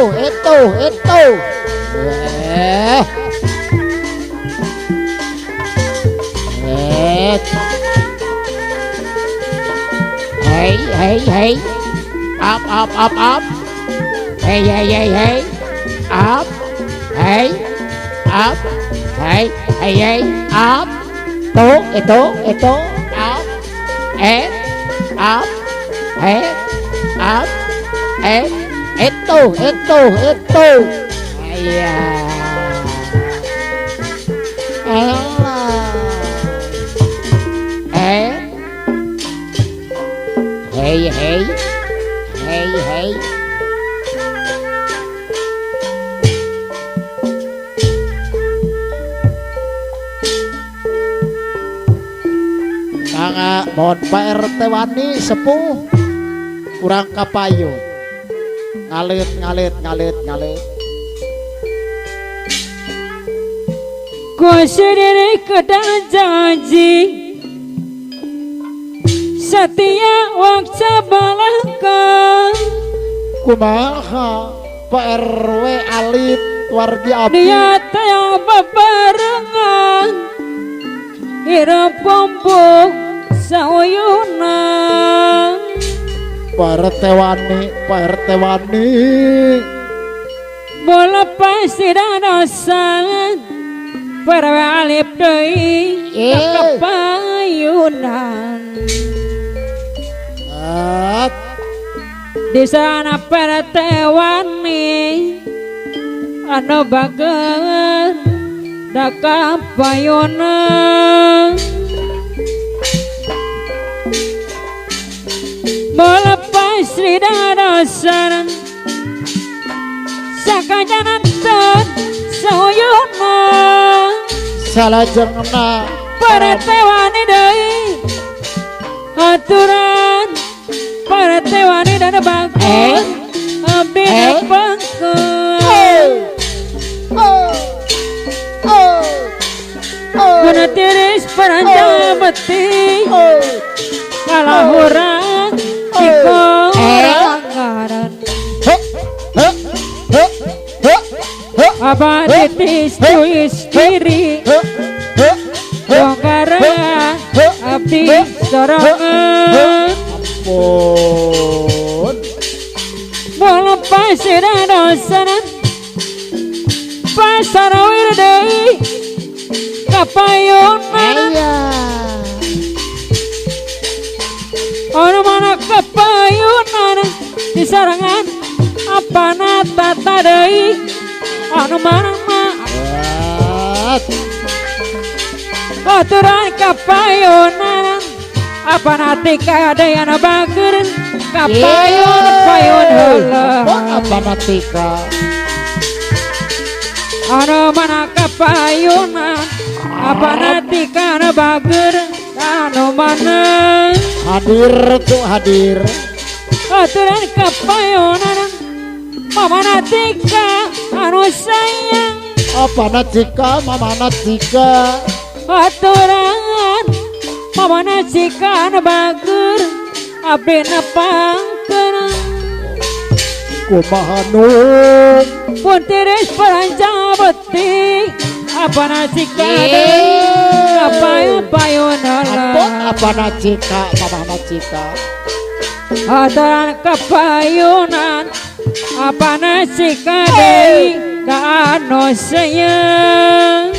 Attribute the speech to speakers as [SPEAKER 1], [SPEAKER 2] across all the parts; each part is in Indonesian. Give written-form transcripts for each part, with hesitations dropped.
[SPEAKER 1] itu. Eh. Hey. Up. Hey. Up. Hey. Up. Hey. Up. Itu. Up. Up. Up. Itu. Iya. Hey. Kanga mohon Pak RT wani sepuh kurang kapayu. Ngalit.
[SPEAKER 2] Ku sendiri kedang janji setia waktu balangkan
[SPEAKER 1] Kumaha Pak RW alit wargi abdi
[SPEAKER 2] dia yang bebarengan hidup kumpul sauyunan
[SPEAKER 1] Pak RT wani
[SPEAKER 2] bola pasti dan dosan perwalip deui kepayunan di sana pertewani anu bager da kapayunan melepas di dadasan sakajanan ten sauyunan
[SPEAKER 1] salajengna
[SPEAKER 2] pertewani deui aturan pertewani dan bagus abdi bangkeun kuna tiris peranjang beti kalahurang anggaran apa titis tuis diri dongkaran abdi sorangan
[SPEAKER 1] pun
[SPEAKER 2] bola pasir dosanan pasar wirdei kapayunan orang mana kapayunan di sarangan apa nata tadai anu mana aturan kapayunan apa nanti kadayana bager kapayun heula
[SPEAKER 1] apa natika
[SPEAKER 2] anu mana kapayunan apa nanti kana bager anu mana
[SPEAKER 1] hadir
[SPEAKER 2] aturan kapayunan mama natika anu sayang
[SPEAKER 1] apa natika mama natika
[SPEAKER 2] aturan mama natika anu bager abdi nepangkeun
[SPEAKER 1] kumaha nun
[SPEAKER 2] pun tiris peranjang beti apa natika kapayun heula
[SPEAKER 1] apa nacika mama nacika
[SPEAKER 2] aturan kapayunan apa natika deui da anu sayang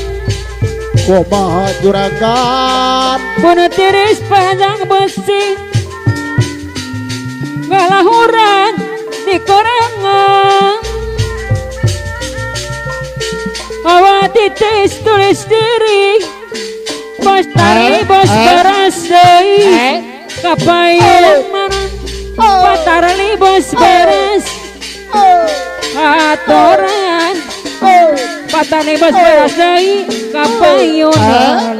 [SPEAKER 1] kumaha juragan
[SPEAKER 2] pun tiris peranjang besi ngalahuran di korangan awak titis tulis diri bos tari bos beras deui kapayunan patarli bos beres aturan patarli bos beras deui kapayunan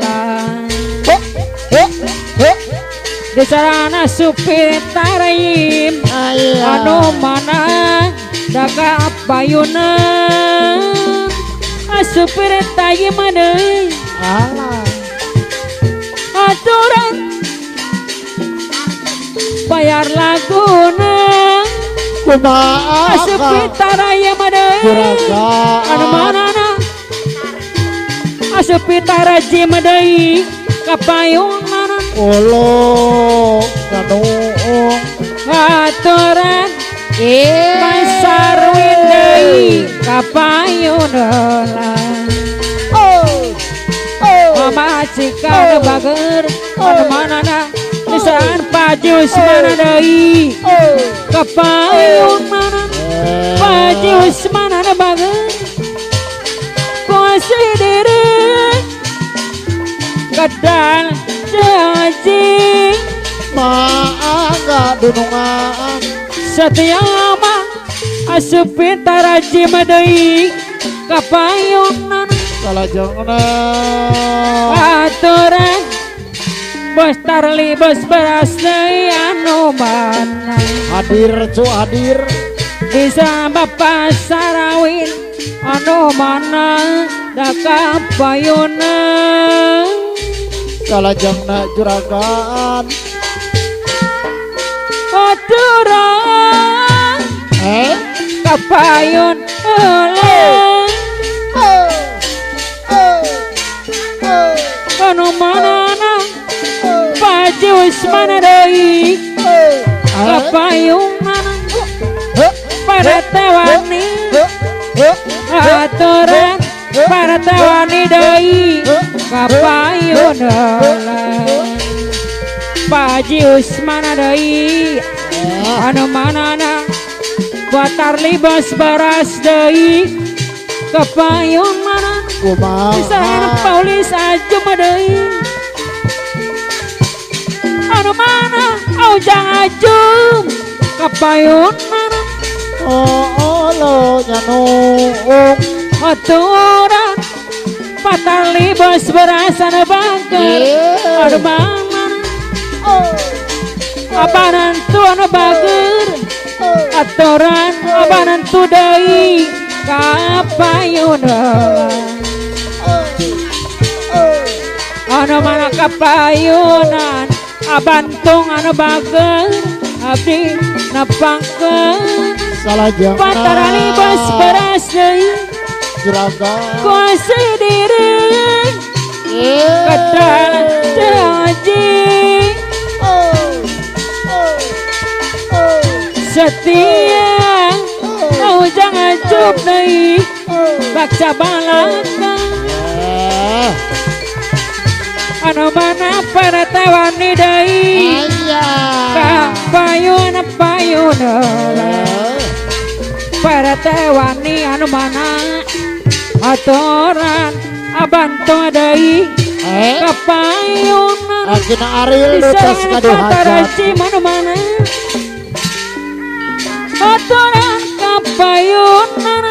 [SPEAKER 2] di sarana supir tarayim anu mana da kapayunan supir tayim deui aturan bayar laguna
[SPEAKER 1] kumaha
[SPEAKER 2] asup taraya madai
[SPEAKER 1] juragan
[SPEAKER 2] anu manana asup taraji madai kapayunan
[SPEAKER 1] ulo kanuung
[SPEAKER 2] aturan pasar windai kapayunan mama cika bager anu manana nisaan pajus mana deui kapayunan pajus mana bager kuasai diri kadal janji
[SPEAKER 1] maangga dunungan
[SPEAKER 2] setia mah asup taraji madai kapayunan
[SPEAKER 1] salajengna
[SPEAKER 2] aturan bos tarli bos beras deui anu mana
[SPEAKER 1] hadir cu hadir
[SPEAKER 2] bisa bapak sarawin anu mana da kapayunan
[SPEAKER 1] salajengna juragan
[SPEAKER 2] aturan kapayun ulang anu manana pajus mana deui kapayunan para tewani aturan para tewani deui kapayunan pajus mana deui anu manana batar libas baras deui kapayunan Sana Paulis aja madai anu mana aujang ajum kapayun mana
[SPEAKER 1] lo nyanuung
[SPEAKER 2] aturan patali bos berasa bager anu mana abanan tu anu bager aturan abanan tu deui kapayunan anu mana kapayunan abantung anu bager abdi napangkeun
[SPEAKER 1] salajengna
[SPEAKER 2] pantarani bos beras deui
[SPEAKER 1] juragan
[SPEAKER 2] kuasai diri kadal janji setia aujang ajup deui baksa balaka anu mana para tewani deui kapayun para tewani anu mana aturan abantu deui kapayunan
[SPEAKER 1] akhirna Ariel lutas kadu hajat
[SPEAKER 2] mana mana aturan kapayunan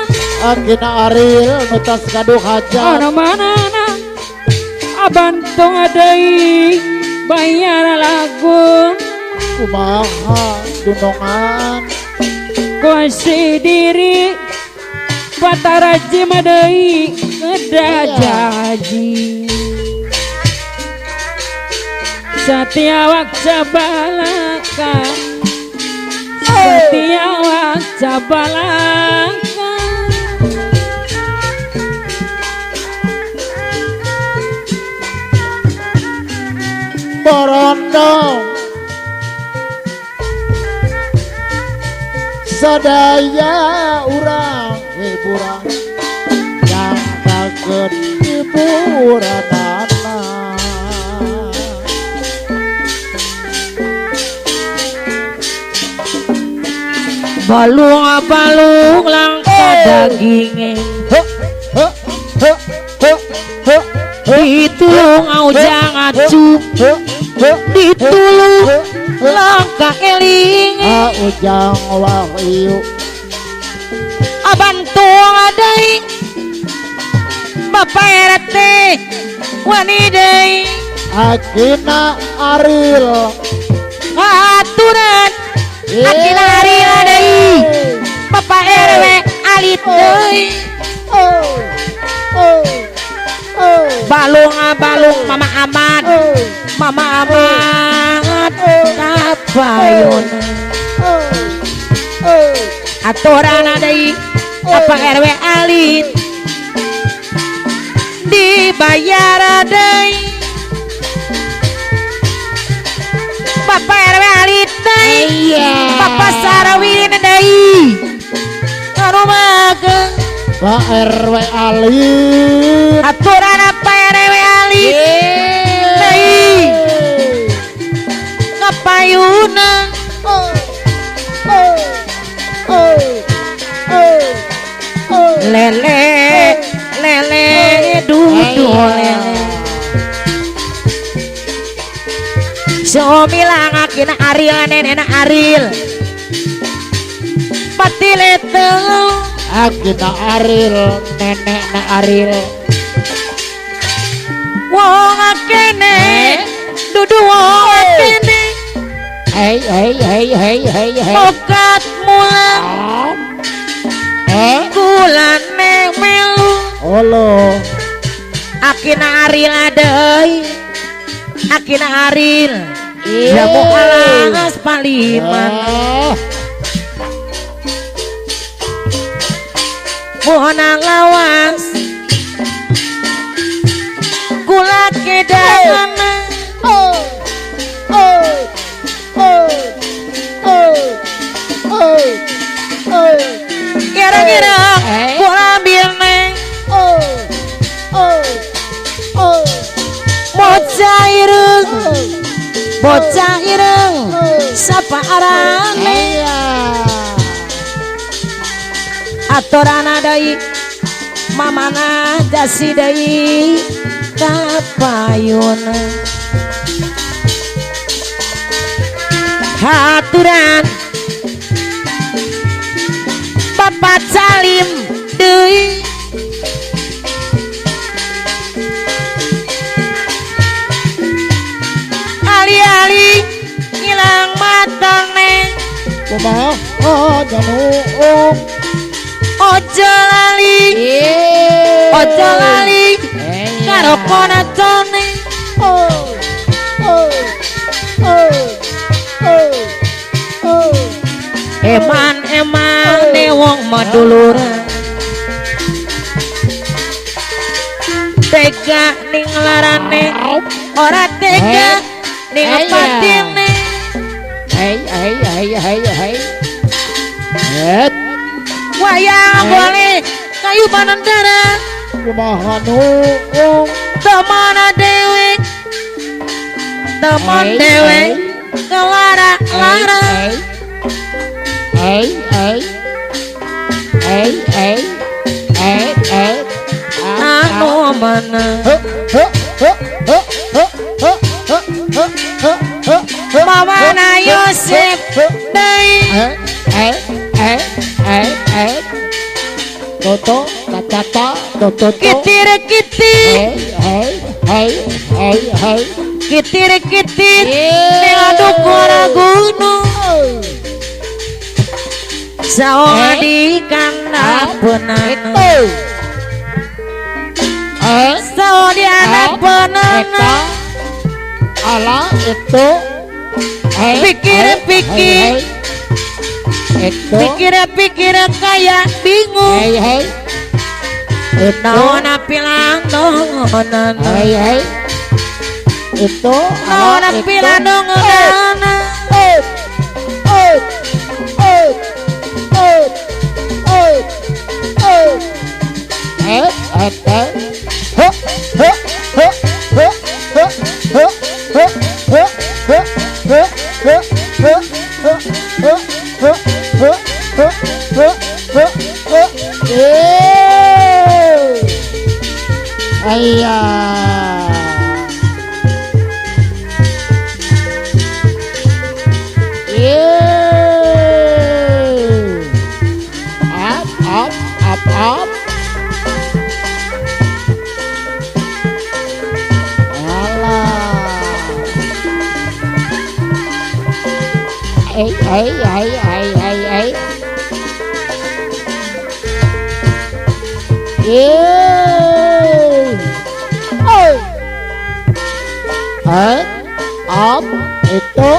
[SPEAKER 1] akhirna Ariel lutas kadu hajat
[SPEAKER 2] anu mana abantung deui bayar lagu
[SPEAKER 1] kumaha dunungan
[SPEAKER 2] kuasai diri pataraji madai kedajaji setiawak cabalaka setiawak cabalaka
[SPEAKER 1] borondong sadaya urang hiburan yang kaget hiburanana
[SPEAKER 2] balung langka dagingnya ditulung aujang acup ditulung langka eling
[SPEAKER 1] ujang wahyu
[SPEAKER 2] abantung adai bapak RT wani deui
[SPEAKER 1] akhirna Ariel
[SPEAKER 2] aturan akhirna Ariel deui bapak RW alit deui balung mama amat kapayun aturan deui apa RW alit dibayar deui Bapak RW alit deui Bapak Sarawin deui anu mageung
[SPEAKER 1] Pak RW alit
[SPEAKER 2] aturan apa RW alit deui ngapayuna lele dudu lele Somilang akina Aril nenena Aril pati leteng
[SPEAKER 1] akina Aril nenekna Aril
[SPEAKER 2] wong akene dudu wong akene
[SPEAKER 1] hey
[SPEAKER 2] mokat mulan bulan melu
[SPEAKER 1] halo
[SPEAKER 2] akina Aril adei akina Aril jamu alas paliman mohon lawas kula kedangan kira-kira kula ambil neng bocah ireng sapa arane aturana deui mamana jasi deui kapayuna haturan Bapak Salim deui ali-ali ngilang matang neng
[SPEAKER 1] kumaha janu
[SPEAKER 2] ojo lali karo konacone eman wong maduluran tega ning larane ora tega ning patine wayang boleh kayu panandara
[SPEAKER 1] kumaha nu
[SPEAKER 2] teman dewe kelara-lara anu mana Mamana Yosef deui
[SPEAKER 1] toto tata toto
[SPEAKER 2] kitir-kitir kitir-kitir ning kora gunung saong di kandapunan saong di anapunan
[SPEAKER 1] ala itu
[SPEAKER 2] pikir kayak bingung naon pilang dongonan
[SPEAKER 1] itu
[SPEAKER 2] naon pilang dongonan
[SPEAKER 1] up. Ấy. Up itu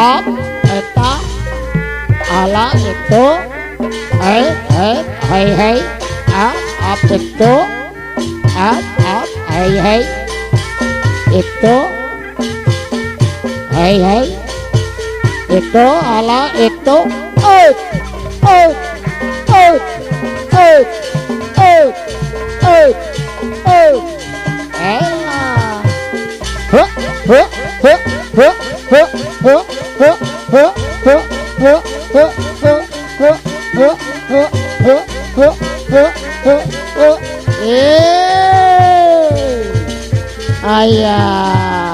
[SPEAKER 1] up eta itu hei up itu up hei itu hei itu ala itu elah ayah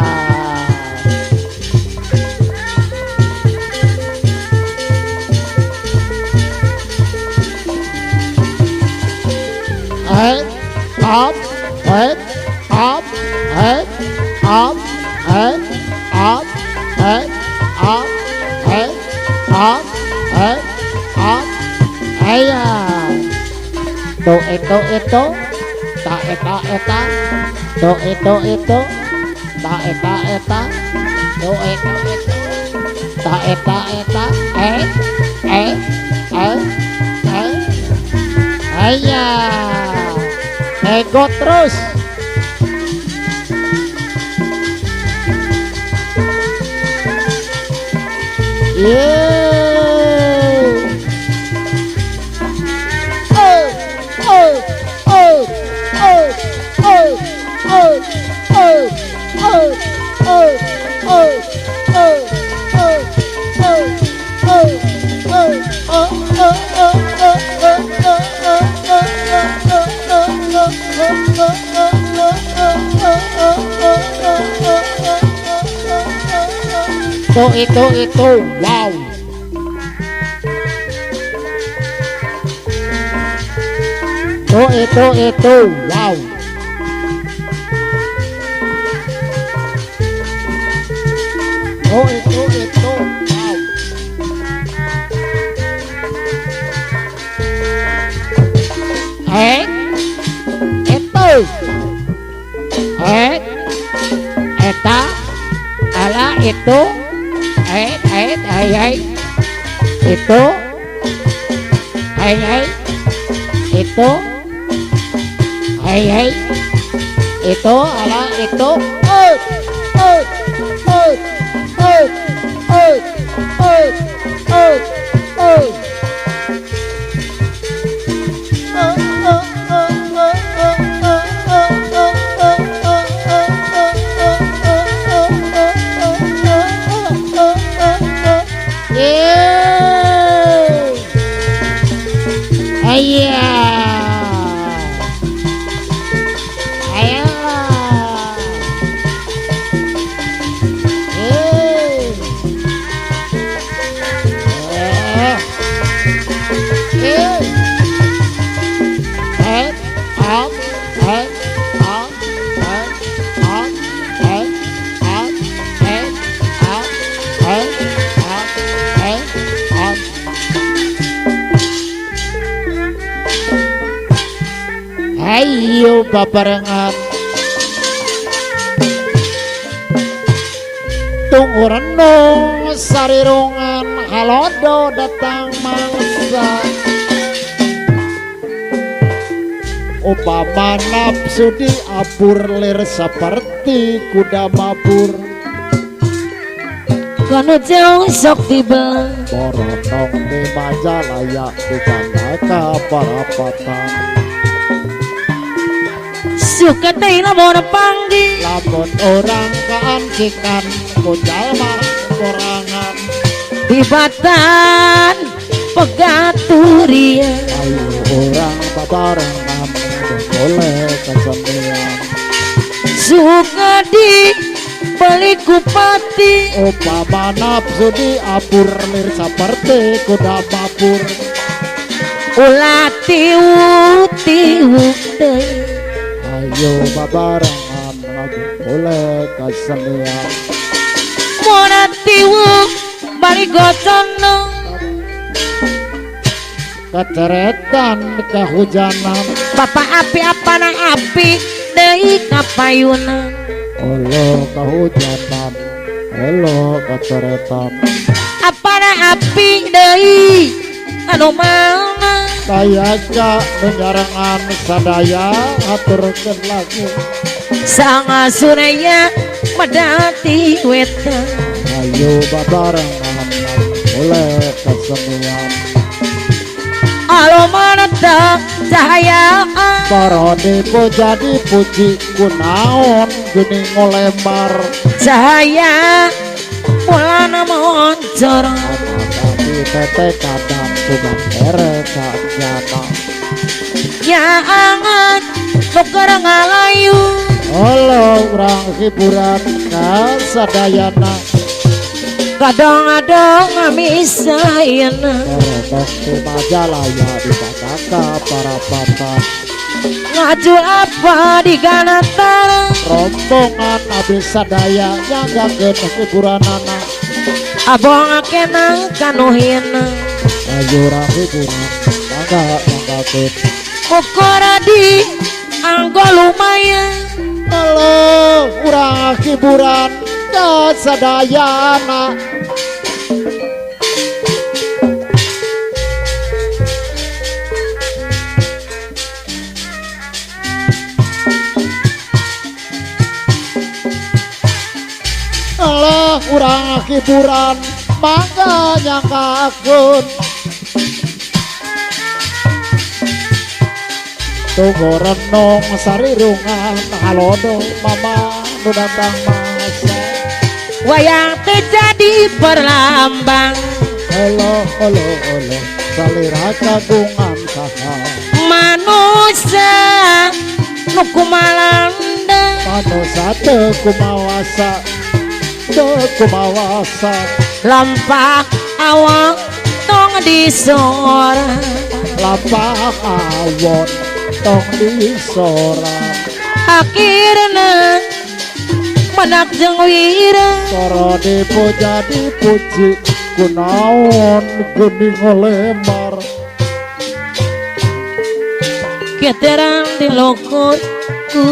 [SPEAKER 1] head up head up head up head up head up head up head up ayah do itu ta eta do itu ta eta do itu ta eta ayah nego terus itu wow itu wow itu wow eta ala itu hei itu hei itu hei itu ala itu ayo babarengan tunggu renung sarirungan halodo datang mangsa upama nafsu diapur lir seperti kuda mabur
[SPEAKER 2] kono jauh sok dibelang
[SPEAKER 1] borotong di Majalaya bukan kaparapatan
[SPEAKER 2] suka teh lamun panggi
[SPEAKER 1] lamun orang keansikan ku jalma korangan
[SPEAKER 2] tibatan pegaturia
[SPEAKER 1] ayo orang babarengan boleh kesenian
[SPEAKER 2] suka di beli kupati
[SPEAKER 1] upama nafsu diapur lir seperti kuda mabur
[SPEAKER 2] ulah tiwuk teh
[SPEAKER 1] ayo babarengan lagu boleh kesenian
[SPEAKER 2] mona tiwuk bari gocono
[SPEAKER 1] keceretan kehujanan
[SPEAKER 2] bapak api apana api deui kapayunan
[SPEAKER 1] olo kehujanan elo keceretan
[SPEAKER 2] apana api deui
[SPEAKER 3] anu mana
[SPEAKER 1] Dayaga menyarangan sadaya aturkeun lagu
[SPEAKER 3] sang asuraya medati wetan
[SPEAKER 1] ayo babarengan oleh kesemuan
[SPEAKER 3] alo menetap cahaya
[SPEAKER 1] para dipuja dipuji kunaon geuning ngolembar
[SPEAKER 3] cahaya bulan moncor
[SPEAKER 1] tapi tete kadang tugang ere kajana
[SPEAKER 3] ya angan nuker ngalayu
[SPEAKER 1] Allah urang hiburan kasadayana
[SPEAKER 3] kadang-kadang ngamisayana
[SPEAKER 1] Terobos di Majalaya di Pataka para patah
[SPEAKER 3] ngaju apa di ganatan
[SPEAKER 1] rombongan abis sadaya nyagakeun hiburanana
[SPEAKER 3] abong kenang kanuhina
[SPEAKER 1] ayo urang hiburan manggakeun
[SPEAKER 3] ukur di anggo lumayan
[SPEAKER 1] Allah urang hiburan kasadayana Allah urang hiburan mangga nyangkakeun tunggu renong sarirungan halodo mama nu datang masa
[SPEAKER 3] wayang terjadi perlambang
[SPEAKER 1] halo salira kagungan saha
[SPEAKER 3] manusia nuku malanda
[SPEAKER 1] manusia teu kumawasa
[SPEAKER 3] lampak awang tong disora
[SPEAKER 1] lapak awon tong disorang
[SPEAKER 3] akhirna menak jeung wira
[SPEAKER 1] para dipuja dipuji kunaon geuning ngolembar
[SPEAKER 3] keterang di lokotku